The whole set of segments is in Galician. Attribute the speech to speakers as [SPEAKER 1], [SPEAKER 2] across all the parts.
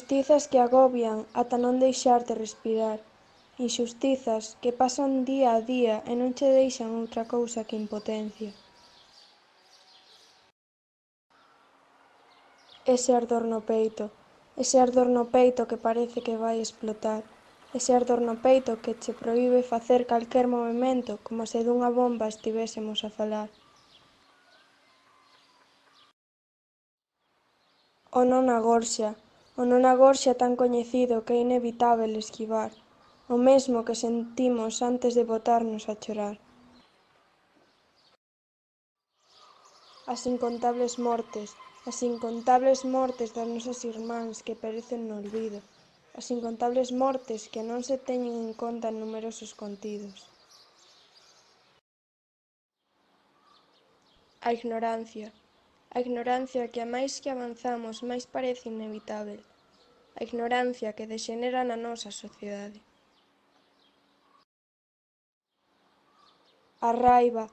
[SPEAKER 1] Inxustizas que agobian ata non deixarte respirar. Inxustizas que pasan día a día e non che deixan outra cousa que impotencia. Ese ardor no peito que parece que vai explotar. Ese ardor no peito que che proíbe facer calquer movemento como se dunha bomba estivésemos a falar. O non a gorxa tan coñecido que é inevitável esquivar, o mesmo que sentimos antes de botarnos a chorar. As incontables mortes das nosas irmáns que perecen no olvido, as incontables mortes que non se teñen en conta en numerosos contidos. A ignorancia que a máis que avanzamos máis parece inevitável, a ignorancia que dexenera na nosa sociedade. A raiva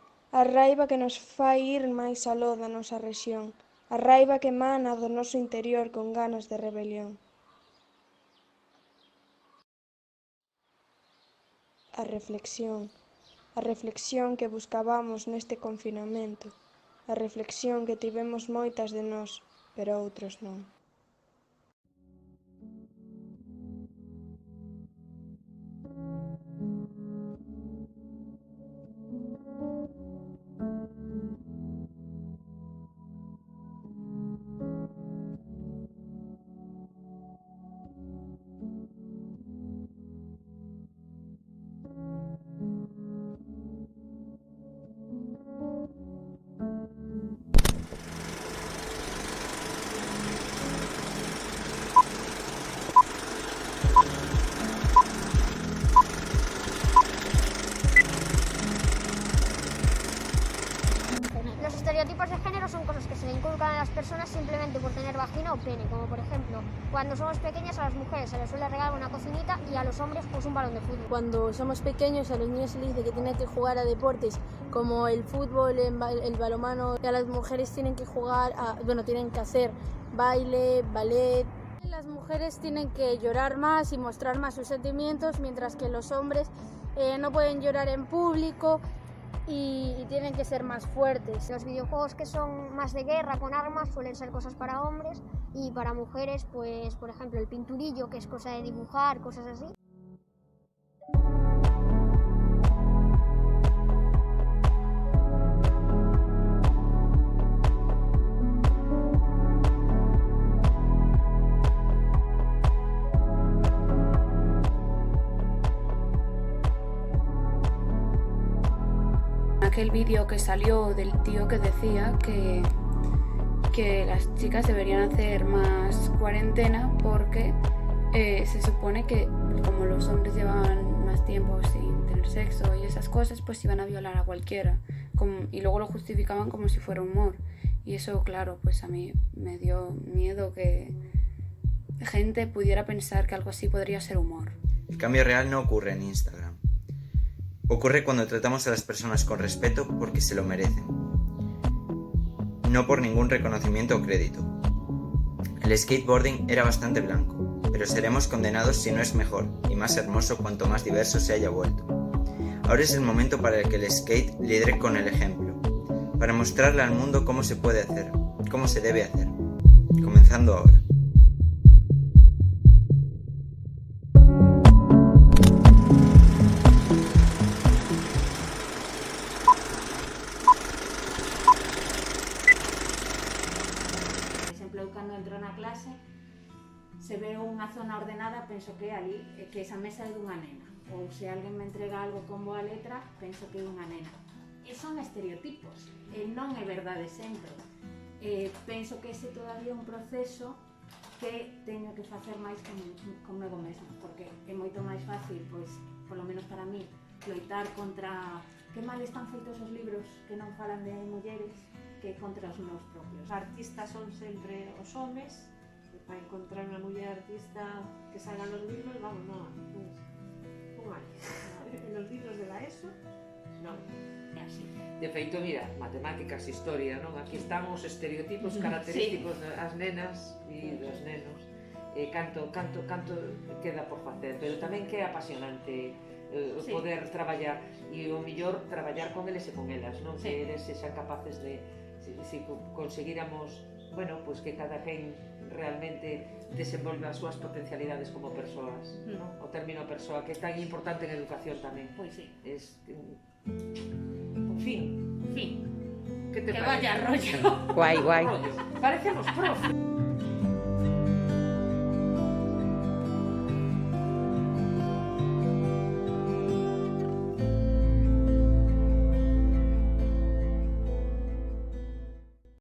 [SPEAKER 1] que nos fai ir máis aló da nosa rexión, a raiva que emana do noso interior con ganas de rebelión. A reflexión que buscabamos neste confinamento, a reflexión que tivemos moitas de nós, pero outros non.
[SPEAKER 2] Los estereotipos de género son cosas que se le inculcan a las personas simplemente por tener vagina o pene, como por ejemplo, cuando somos pequeñas a las mujeres se les suele regalar una cocinita y a los hombres pues un balón de fútbol.
[SPEAKER 3] Cuando somos pequeños a los niños se les dice que tienen que jugar a deportes como el fútbol, el balonmano, y a las mujeres tienen que tienen que hacer baile, ballet. Las mujeres tienen que llorar más y mostrar más sus sentimientos, mientras que los hombres no pueden llorar en público y tienen que ser más fuertes.
[SPEAKER 2] Los videojuegos que son más de guerra con armas suelen ser cosas para hombres y para mujeres, pues por ejemplo el pinturillo, que es cosa de dibujar, cosas así.
[SPEAKER 4] Aquel vídeo que salió del tío que decía que las chicas deberían hacer más cuarentena porque se supone que como los hombres llevaban más tiempo sin tener sexo y esas cosas, pues iban a violar a cualquiera, y luego lo justificaban como si fuera humor. Y eso, claro, pues a mí me dio miedo que gente pudiera pensar que algo así podría ser humor.
[SPEAKER 5] El cambio real no ocurre en Instagram. Ocurre cuando tratamos a las personas con respeto porque se lo merecen, no por ningún reconocimiento o crédito. El skateboarding era bastante blanco, pero seremos condenados si no es mejor y más hermoso cuanto más diverso se haya vuelto. Ahora es el momento para que el skate lidere con el ejemplo, para mostrarle al mundo cómo se puede hacer, cómo se debe hacer, comenzando ahora.
[SPEAKER 6] Cando entro na clase, se ve unha zona ordenada, penso que é ali, que esa mesa é dunha nena. Ou se alguén me entrega algo con boa letra, penso que é unha nena. E son estereotipos, non é verdade sempre. Penso que ese todavía é un proceso que teño que facer máis comigo mesma, porque é moito máis fácil, pois, polo menos para mí, loitar contra que mal están feitos os libros que non falan de mulleres, que contra os meus propios.
[SPEAKER 7] Os artistas son sempre os homes, e para encontrar unha muller artista que salga nos libros, vamos, non hai. En los libros de la ESO, non.
[SPEAKER 8] De feito, mira, matemáticas, historia, non? Aquí están os estereotipos característicos das nenas e dos nenos. canto queda por facer, pero tamén que é apasionante poder traballar, e o mellor traballar con eles e con elas, non? Que eles sexan capaces de, se conseguíramos, bueno, pues que cada quen realmente desenvolva as súas potencialidades como persoas, non? O término persoa, que é tan importante en educación tamén.
[SPEAKER 6] Pois sí.
[SPEAKER 8] En fin.
[SPEAKER 6] Fin.
[SPEAKER 8] Que te
[SPEAKER 6] Que
[SPEAKER 8] parece?
[SPEAKER 6] vaya rollo.
[SPEAKER 9] Guai, guai.
[SPEAKER 8] Parecemos profe.